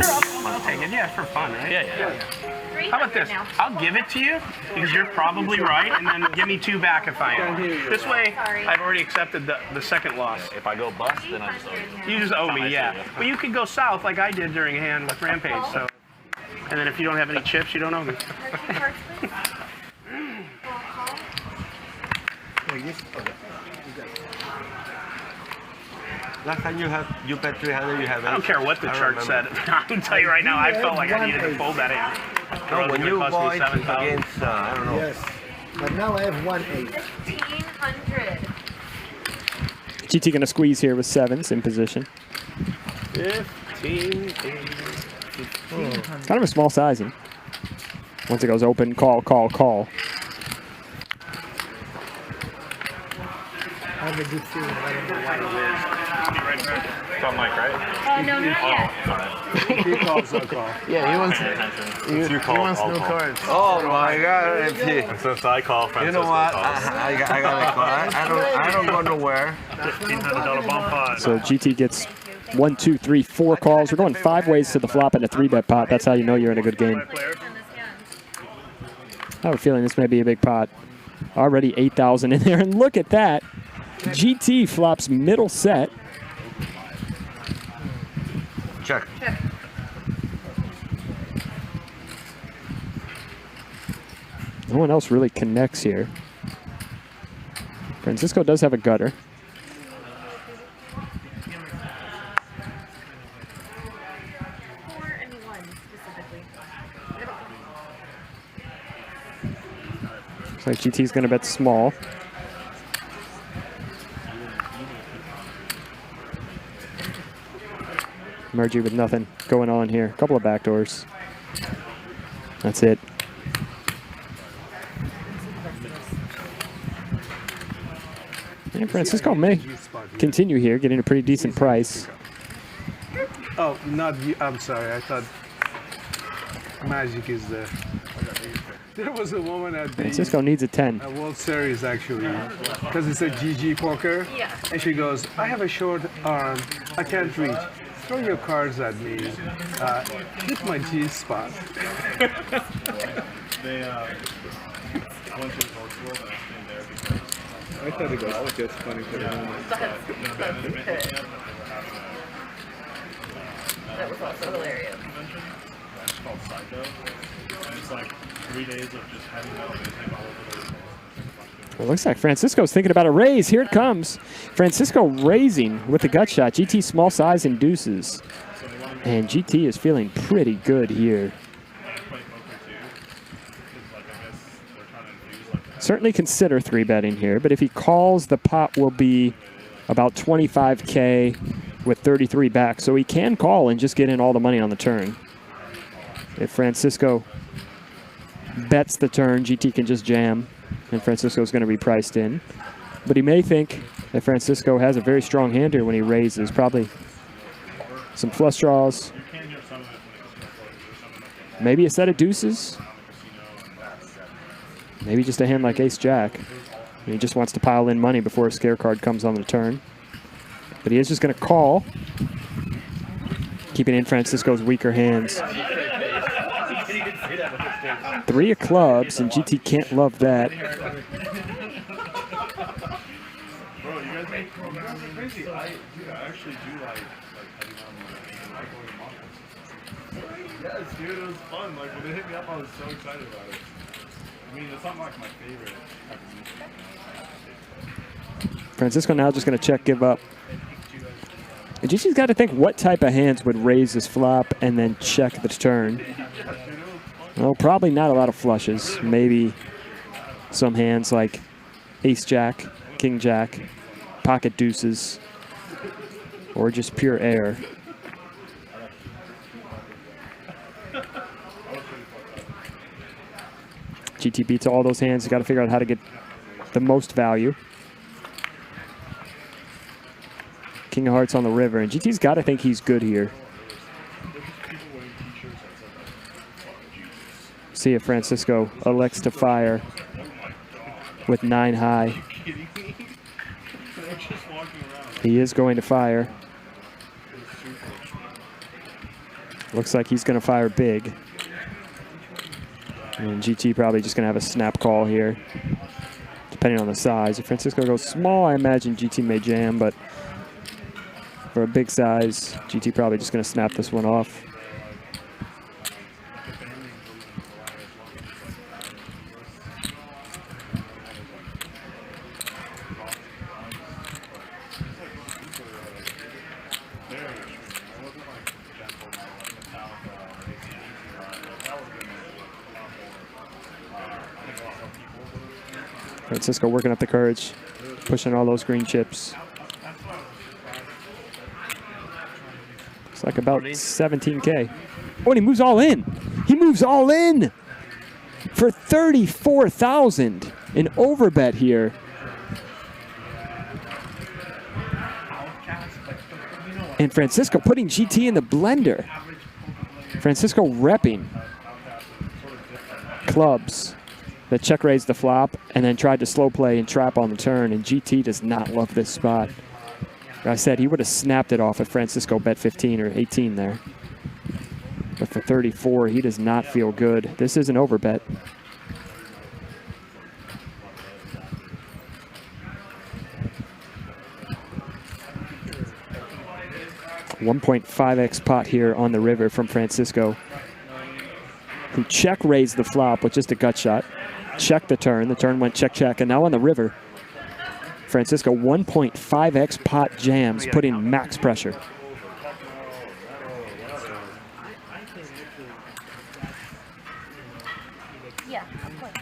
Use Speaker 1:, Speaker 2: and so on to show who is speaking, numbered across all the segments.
Speaker 1: Sure, I'll take it. Yeah, for fun, right?
Speaker 2: Yeah.
Speaker 1: How about this? I'll give it to you because you're probably right, and then give me 2 back if I am. This way, I've already accepted the second loss.
Speaker 2: If I go bust, then I just owe you.
Speaker 1: You just owe me, yeah. But you could go south like I did during a hand with Rampage, so. And then if you don't have any chips, you don't owe me.
Speaker 3: Last time you bet 300, you have.
Speaker 1: I don't care what the chart said. I can tell you right now, I felt like I needed to fold that hand.
Speaker 3: No, when you bought against, I don't know.
Speaker 4: Yes. But now I have 1-8.
Speaker 5: 1,500.
Speaker 6: GT going to squeeze here with 7s in position.
Speaker 1: 15.
Speaker 6: Kind of a small sizing. Once it goes open, call.
Speaker 4: I have a good feeling. I don't know why.
Speaker 2: It's on mic, right?
Speaker 5: No, not yet.
Speaker 4: He calls, I'll call.
Speaker 7: Yeah, he wants
Speaker 2: You call,
Speaker 7: he wants
Speaker 2: I'll
Speaker 7: new
Speaker 2: call.
Speaker 7: cards.
Speaker 3: Oh my God!
Speaker 2: And since I call, Francisco
Speaker 3: You know what?
Speaker 2: calls.
Speaker 3: I gotta call. I don't go nowhere.
Speaker 2: $1,500 bump pot.
Speaker 6: So GT gets 1, 2, 3, 4 calls. We're going 5 ways to the flop in a 3-bet pot. That's how you know you're in a good game. I have a feeling this may be a big pot. Already 8,000 in there, and look at that. GT flops middle set.
Speaker 3: Check.
Speaker 6: No one else really connects here. Francisco does have a gutter. Looks like GT's going to bet small. Mergy with nothing going on here. A couple of backdoors. That's it. And Francisco may continue here, getting a pretty decent price.
Speaker 4: Oh, not you. I'm sorry. I thought Magic is there. There was a woman at the
Speaker 6: Francisco needs a 10.
Speaker 4: World Series, actually, because it's a GG poker.
Speaker 5: Yeah.
Speaker 4: And she goes, I have a short arm. I can't reach. Throw your cards at me. Hit my G spot.
Speaker 8: They went to the World School and I stayed there because
Speaker 4: I thought it was just funny for the moment.
Speaker 5: That was also hilarious.
Speaker 8: it's called Psycho. And it's like 3 days of just heavy metal music all over the place.
Speaker 6: Well, looks like Francisco's thinking about a raise. Here it comes. Francisco raising with the gut shot. GT small size and deuces. And GT is feeling pretty good here. Certainly consider 3-betting here, but if he calls, the pot will be about 25K with 33 back. So he can call and just get in all the money on the turn. If Francisco bets the turn, GT can just jam, and Francisco's going to be priced in. But he may think that Francisco has a very strong hand here when he raises. Probably some flush draws. Maybe a set of deuces. Maybe just a hand like ace-jack. He just wants to pile in money before a scare card comes on the turn. But he is just going to call, keeping in Francisco's weaker hands. 3 of clubs, and GT can't love that.
Speaker 8: Bro, you guys make crazy. I actually do like heavy metal music. Yes, dude, it was fun. Like when they hit me up, I was so excited about it. I mean, it's not like my favorite type of music.
Speaker 6: Francisco now just going to check, give up. And GT's got to think what type of hands would raise this flop and then check the turn. Well, probably not a lot of flushes. Maybe some hands like ace-jack, king-jack, pocket deuces, or just pure air. GT beats all those hands. You got to figure out how to get the most value. King of Hearts on the river, and GT's got to think he's good here. See if Francisco elects to fire with 9 high. He is going to fire. Looks like he's going to fire big. And GT probably just going to have a snap call here, depending on the size. If Francisco goes small, I imagine GT may jam, but for a big size, GT probably just going to snap this one off. Francisco working up the courage, pushing all those green chips. It's like about 17K. Oh, and he moves all in. He moves all in for 34,000. An overbet here. And Francisco putting GT in the blender. Francisco repping clubs that check raised the flop and then tried to slow play and trap on the turn, and GT does not love this spot. Like I said, he would have snapped it off if Francisco bet 15 or 18 there. But for 34, he does not feel good. This is an overbet. $1.5x pot here on the river from Francisco, who check raised the flop with just a gut shot. Check the turn. The turn went check, check. And now on the river, Francisco 1.5x pot jams, putting max pressure.
Speaker 5: Yeah, of course.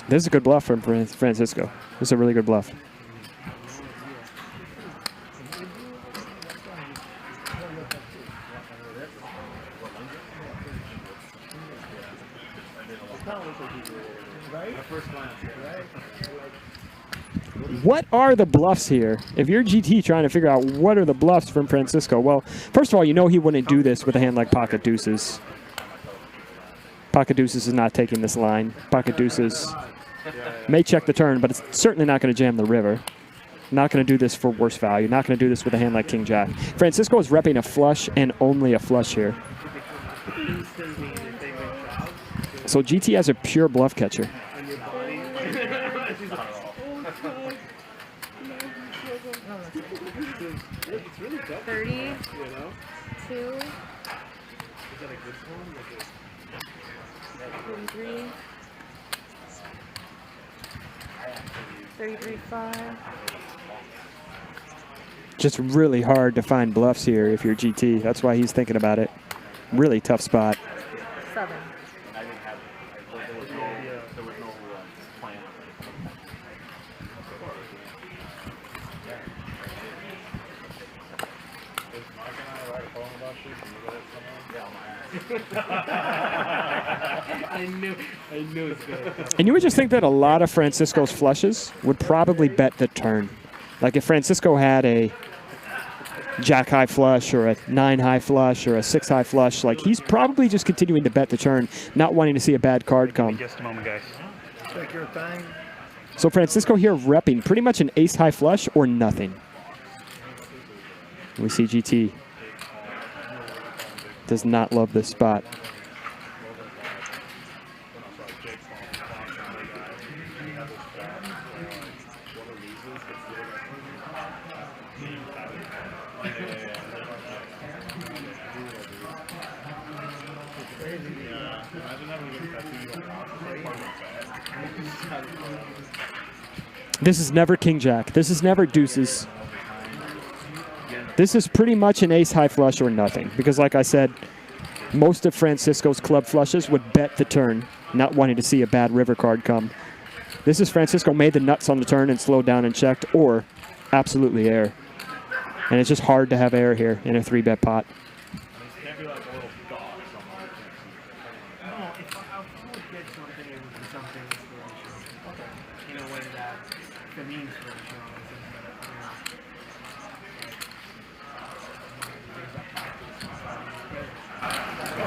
Speaker 6: This is a good bluff from Francisco. This is a really good bluff. What are the bluffs here? If you're GT trying to figure out what are the bluffs from Francisco, well, first of all, you know he wouldn't do this with a hand like pocket deuces. Pocket deuces is not taking this line. Pocket deuces may check the turn, but it's certainly not going to jam the river. Not going to do this for worse value. Not going to do this with a hand like king jack. Francisco is repping a flush and only a flush here. So GT has a pure bluff catcher.
Speaker 5: 32. 33. 33.5.
Speaker 6: Just really hard to find bluffs here if you're GT. That's why he's thinking about it. Really tough spot.
Speaker 5: 7.
Speaker 6: And you would just think that a lot of Francisco's flushes would probably bet the turn. Like if Francisco had a jack high flush or a 9 high flush or a 6 high flush, like he's probably just continuing to bet the turn, not wanting to see a bad card come.
Speaker 1: Just a moment, guys.
Speaker 8: Take your time.
Speaker 6: So Francisco here repping pretty much an ace high flush or nothing. We see GT does not love this spot. This is never king jack. This is never deuces. This is pretty much an ace high flush or nothing. Because like I said, most of Francisco's club flushes would bet the turn, not wanting to see a bad river card come. This is Francisco made the nuts on the turn and slowed down and checked, or absolutely air. And it's just hard to have air here in a 3-bet pot.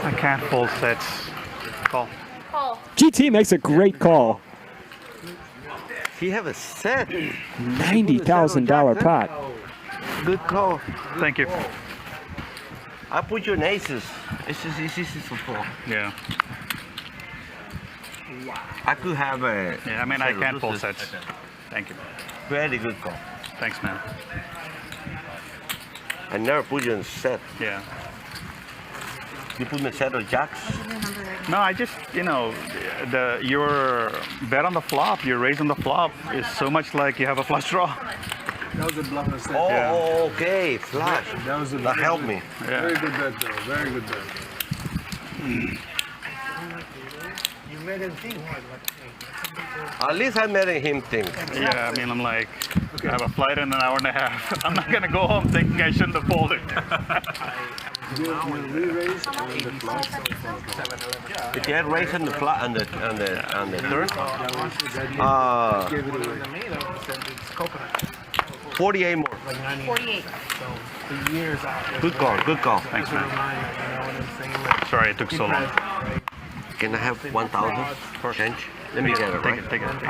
Speaker 1: I can't full sets. Call.
Speaker 5: Call.
Speaker 6: GT makes a great call.
Speaker 3: He have a set.
Speaker 6: $90,000 pot.
Speaker 3: Good call.
Speaker 2: Thank you.
Speaker 3: I put you in aces. Aces for 4.
Speaker 2: Yeah.
Speaker 3: I could have a.
Speaker 2: Yeah, I mean, I can't pull sets. Thank you.
Speaker 3: Very good call.
Speaker 2: Thanks, man.
Speaker 3: I never put you in set.
Speaker 2: Yeah.
Speaker 3: You put me in set of jacks.
Speaker 2: No, I just, you know, your bet on the flop, your raise on the flop is so much like you have a flush draw.
Speaker 4: That was a bluff mistake.
Speaker 3: Oh,
Speaker 2: Yeah.
Speaker 3: okay. Flash.
Speaker 4: That was a
Speaker 3: That helped me.
Speaker 2: Yeah.
Speaker 4: Very good bet, though. Very good bet.
Speaker 3: At least I made him think.
Speaker 2: Yeah, I mean, I'm like, I have a flight in an hour and a half. I'm not going to go home thinking I shouldn't have folded.
Speaker 4: You re-raise on the flop.
Speaker 3: If you had raised on the flat on the third,
Speaker 4: Gave it away.
Speaker 3: 48 more.
Speaker 5: 48.
Speaker 3: Good call. Good call.
Speaker 2: Thanks, man. Sorry it took so long.
Speaker 3: Can I have 1,000 change? Let me get it. Right?
Speaker 2: Take it.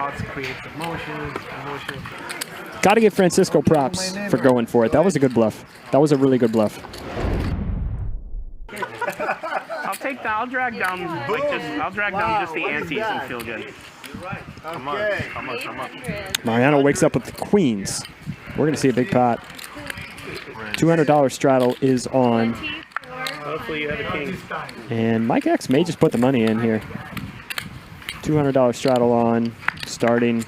Speaker 6: Got to give Francisco props for going for it. That was a good bluff. That was a really good bluff.
Speaker 1: I'll take that. I'll drag down just the antes and feel good.
Speaker 8: How much?
Speaker 6: Mariano wakes up with the queens. We're going to see a big pot. $200 straddle is on.
Speaker 1: Hopefully you have a king.
Speaker 6: And Mike X may just put the money in here. $200 straddle on, starting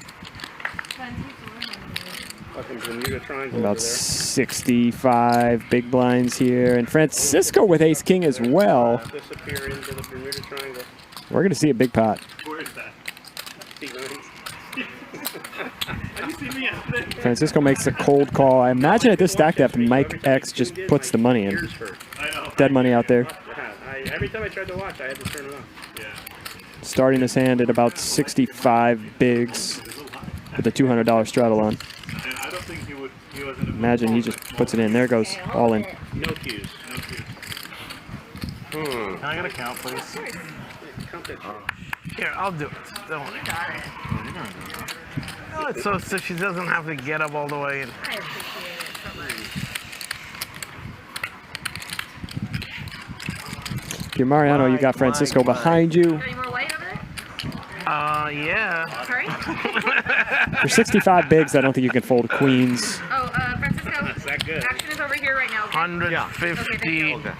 Speaker 1: Fucking Bermuda triangle
Speaker 6: about
Speaker 1: over there.
Speaker 6: 65 big blinds here. And Francisco with ace king as well.
Speaker 1: Disappear into the Bermuda triangle.
Speaker 6: We're going to see a big pot.
Speaker 2: Where is that?
Speaker 1: Have you seen me yesterday?
Speaker 6: Francisco makes a cold call. I imagine at this stack depth, Mike X just puts the money in. Dead money out there.
Speaker 1: Every time I tried to watch, I had to turn it on.
Speaker 6: Starting his hand at about 65 bigs with the $200 straddle on.
Speaker 2: And I don't think he wasn't.
Speaker 6: Imagine he just puts it in. There goes, all in.
Speaker 1: No cues.
Speaker 2: No cues. Can I get a count, please?
Speaker 1: Count that shit.
Speaker 7: Here, I'll do it. Don't worry. Oh, it's so she doesn't have to get up all the way. And
Speaker 5: I appreciate it.
Speaker 6: If you're Mariano, you got Francisco behind you.
Speaker 5: Any more white over there?
Speaker 7: yeah.
Speaker 5: Sorry?
Speaker 6: For 65 bigs, I don't think you can fold queens.
Speaker 5: Oh, Francisco.
Speaker 1: Is that good?
Speaker 5: Action is over here right now. Okay?
Speaker 7: 150.
Speaker 5: Okay.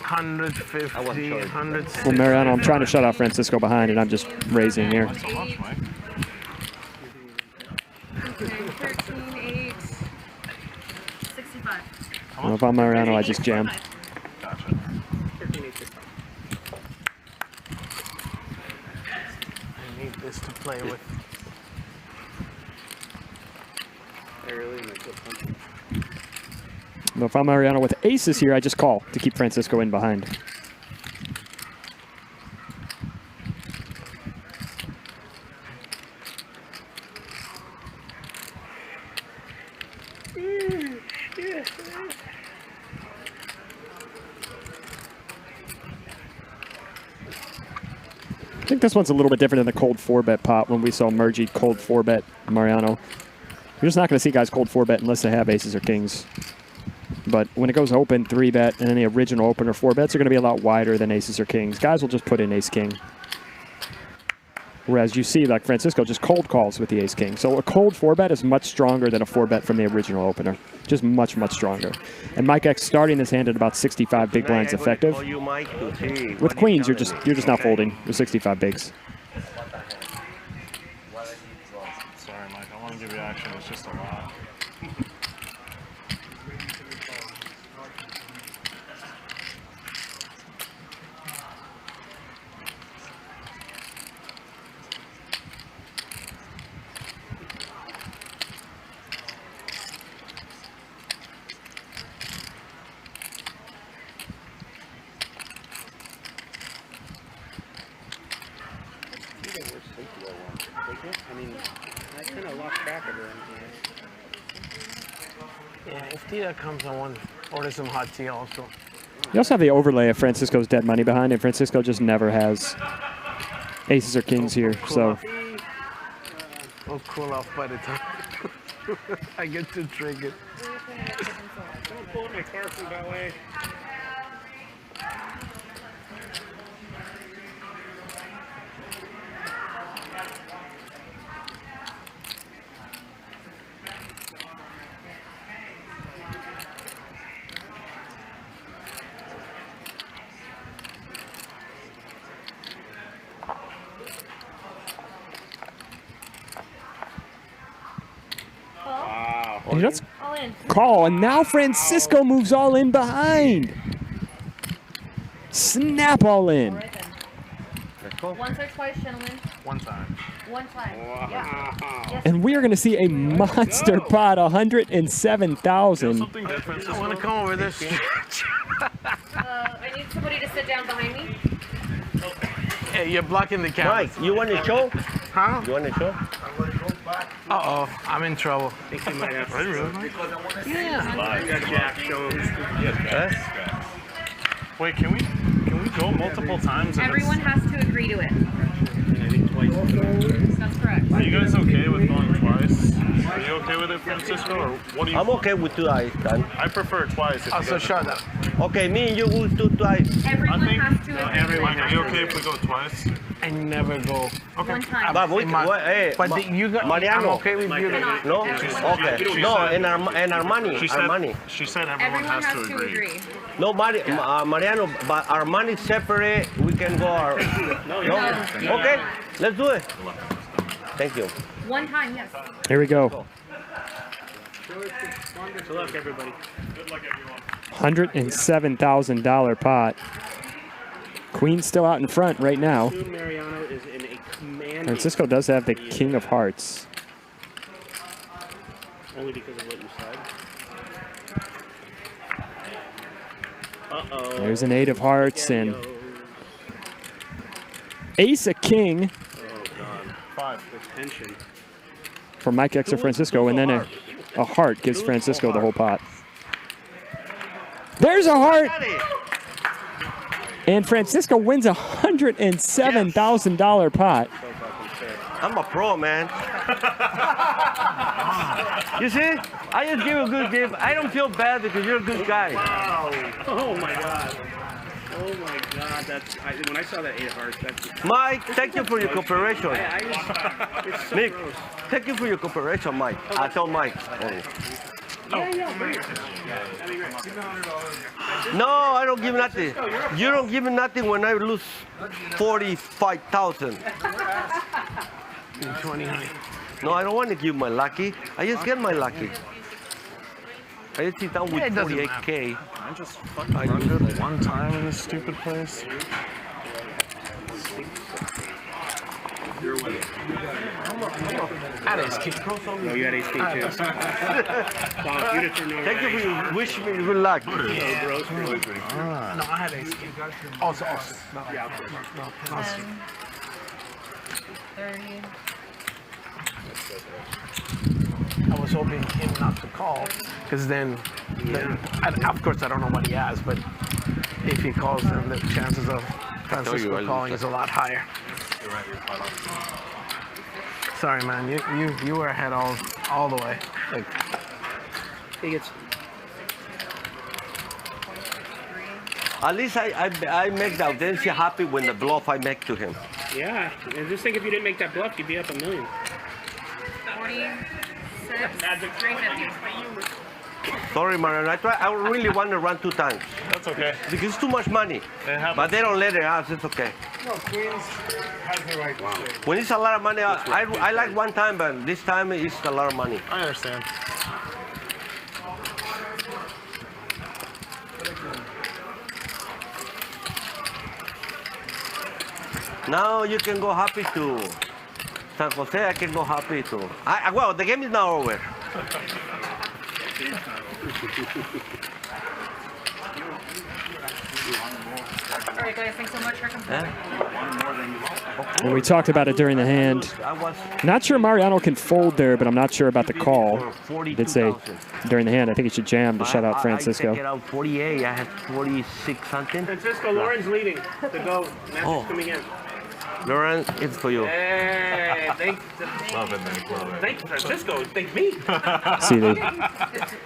Speaker 7: 150. 160.
Speaker 6: Well, Mariano, I'm trying to shut off Francisco behind, and I'm just raising here.
Speaker 5: 13, 8, 65.
Speaker 6: Well, if I'm Mariano, I just jam.
Speaker 7: I need this to play with.
Speaker 6: Well, if I'm Mariano with aces here, I just call to keep Francisco in behind. I think this one's a little bit different than the cold 4-bet pot when we saw Mergy cold 4-bet Mariano. You're just not going to see guys cold 4-bet unless they have aces or kings. But when it goes open 3-bet and then the original opener 4-bets are going to be a lot wider than aces or kings. Guys will just put in ace-king. Whereas you see like Francisco just cold calls with the ace-king. So a cold 4-bet is much stronger than a 4-bet from the original opener. Just much, much stronger. And Mike X starting this hand at about 65 big blinds effective. With queens, you're just not folding. You're 65 bigs.
Speaker 2: Sorry, Mike. I want to give you action. It's just a lot.
Speaker 1: I mean, I kind of lost track of her.
Speaker 7: Yeah, if Tita comes, I want to order some hot tea also.
Speaker 6: You also have the overlay of Francisco's dead money behind it. Francisco just never has aces or kings here. So
Speaker 7: We'll cool off by the time I get to drink it.
Speaker 1: Don't pull my car from that way.
Speaker 6: And he does
Speaker 5: All in.
Speaker 6: call, and now Francisco moves all in behind. Snap all in.
Speaker 5: All right then.
Speaker 3: Let's go.
Speaker 5: Once or twice, gentlemen.
Speaker 1: One time.
Speaker 5: One time. Yeah. Yes.
Speaker 6: And we are going to see a monster pot, 107,000.
Speaker 8: Something different.
Speaker 7: I want to come over this.
Speaker 5: I need somebody to sit down behind me.
Speaker 7: Hey, you're blocking the camera.
Speaker 3: Mike, you want to show?
Speaker 7: Huh?
Speaker 3: You want to show?
Speaker 7: Uh-oh, I'm in trouble.
Speaker 1: I think you might have to.
Speaker 7: Yeah.
Speaker 1: I got Jack showing.
Speaker 8: Wait, can we go multiple times? in
Speaker 5: Everyone
Speaker 8: this?
Speaker 5: has to agree to it.
Speaker 1: I think twice.
Speaker 5: That's correct.
Speaker 8: Are you guys okay with going twice? Are you okay with it, Francisco? Or what do you?
Speaker 3: I'm okay with 2 eyes, Dan.
Speaker 8: I prefer twice. If
Speaker 7: Also,
Speaker 8: you guys
Speaker 7: shut up.
Speaker 3: Okay, me and you will do 2 eyes.
Speaker 5: Everyone has to agree
Speaker 8: Everyone,
Speaker 5: to
Speaker 8: are
Speaker 5: it.
Speaker 8: you okay if we go twice?
Speaker 7: I never go.
Speaker 5: One time.
Speaker 3: But we, hey,
Speaker 7: But you got.
Speaker 3: Mariano.
Speaker 7: I'm okay with you.
Speaker 5: Cannot.
Speaker 3: No?
Speaker 5: Everyone.
Speaker 3: Okay. No, and our money.
Speaker 8: She
Speaker 3: Our
Speaker 8: said.
Speaker 3: money.
Speaker 8: She said everyone,
Speaker 5: Everyone
Speaker 8: has to agree.
Speaker 3: No, Mariano, but our money separate. We can go our. No? Okay, let's do it. Thank you.
Speaker 5: One time, yes.
Speaker 6: Here we go.
Speaker 1: Good luck, everybody.
Speaker 8: Good luck, everyone.
Speaker 6: $107,000 pot. Queen's still out in front right now.
Speaker 1: Assume Mariano is in a commanding.
Speaker 6: Francisco does have the King of Hearts.
Speaker 1: Only because of what you said. Uh-oh.
Speaker 6: There's an 8 of Hearts and Ace of King
Speaker 1: Oh, God.
Speaker 8: 5.
Speaker 1: The tension.
Speaker 6: for Mike X or Francisco, and then a heart gives Francisco the whole pot. There's a heart! And Francisco wins a $107,000 pot.
Speaker 3: I'm a pro, man. You see? I just give a good gift. I don't feel bad because you're a good guy.
Speaker 1: Wow. Oh, my God. Oh, my God. When I saw that 8 of hearts, that's...
Speaker 3: Mike, thank you for your cooperation.
Speaker 1: It's so
Speaker 3: Nick,
Speaker 1: gross.
Speaker 3: thank you for your cooperation, Mike. I tell Mike. No, I don't give nothing. You don't give me nothing when I lose 45,000.
Speaker 7: 20, honey.
Speaker 3: No, I don't want to give my lucky. I just get my lucky. I just sit down with
Speaker 7: it doesn't
Speaker 3: 48K.
Speaker 8: I just fucking run good one time in this stupid place.
Speaker 7: That is kick.
Speaker 1: No, you had ace king too. Wow, beautiful. No,
Speaker 3: Thank you for your wish me good luck.
Speaker 7: No, I had ace king. Also. No.
Speaker 5: 10, 30.
Speaker 7: I was hoping him not to call, because then of course I don't know what he has, but if he calls, then the chances of Francisco calling is a lot higher. Sorry, man, you were ahead all the way. Like,
Speaker 1: He gets...
Speaker 3: At least I make the audience happy when the bluff I make to him.
Speaker 1: Yeah, and just think if you didn't make that bluff, you'd be up $1 million.
Speaker 5: 46, 350.
Speaker 3: Sorry, Mariano. I really want to run 2 times.
Speaker 8: That's okay.
Speaker 3: Because it's too much money.
Speaker 8: It happens.
Speaker 3: But they don't let it out. It's okay.
Speaker 4: No, Queens has the right to say.
Speaker 3: When it's a lot of money, I like 1 time, but this time it's a lot of money.
Speaker 8: I understand.
Speaker 3: Now you can go happy to San Jose. I can go happy to. Well, the game is now over.
Speaker 5: All right, guys, thanks so much for coming.
Speaker 6: And we talked about it during the hand.
Speaker 3: I was
Speaker 6: Not sure Mariano can fold there, but I'm not sure about the call.
Speaker 3: for
Speaker 6: He did say
Speaker 3: 42,000.
Speaker 6: during the hand, I think he should jam to shut out
Speaker 3: I take
Speaker 6: Francisco.
Speaker 3: it out 48. I had 46 something.
Speaker 1: Francisco, Lauren's leading to go. Match
Speaker 3: Oh.
Speaker 1: is coming in.
Speaker 3: Lauren, it's for you.
Speaker 1: Hey, thanks.
Speaker 8: Love it, man. Love it.
Speaker 1: Thanks, Francisco. Thank me.
Speaker 6: See the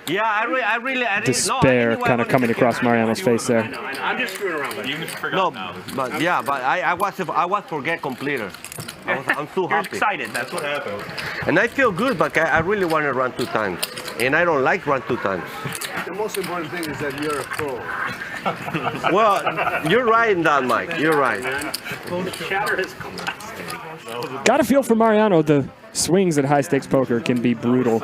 Speaker 3: Yeah, I really
Speaker 6: despair kind of coming across Mariano's face there.
Speaker 1: I'm just screwing around with you.
Speaker 8: You forgot
Speaker 3: No,
Speaker 8: now.
Speaker 3: but yeah, but I was forget completer. I'm too
Speaker 1: You're
Speaker 3: happy.
Speaker 1: excited. That's what happened.
Speaker 3: And I feel good, but I really want to run 2 times. And I don't like run 2 times.
Speaker 4: The most important thing is that you're a pro.
Speaker 3: Well, you're right in that, Mike. You're right.
Speaker 1: Shatter his glass.
Speaker 6: Got a feel for Mariano. The swings at high stakes poker can be brutal.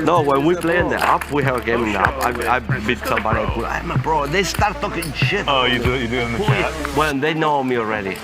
Speaker 3: No, when we play in the app, we have a game in the app. I beat somebody. I'm a pro. They start talking shit.
Speaker 8: Oh, you do it in the chat?
Speaker 3: When they know me already.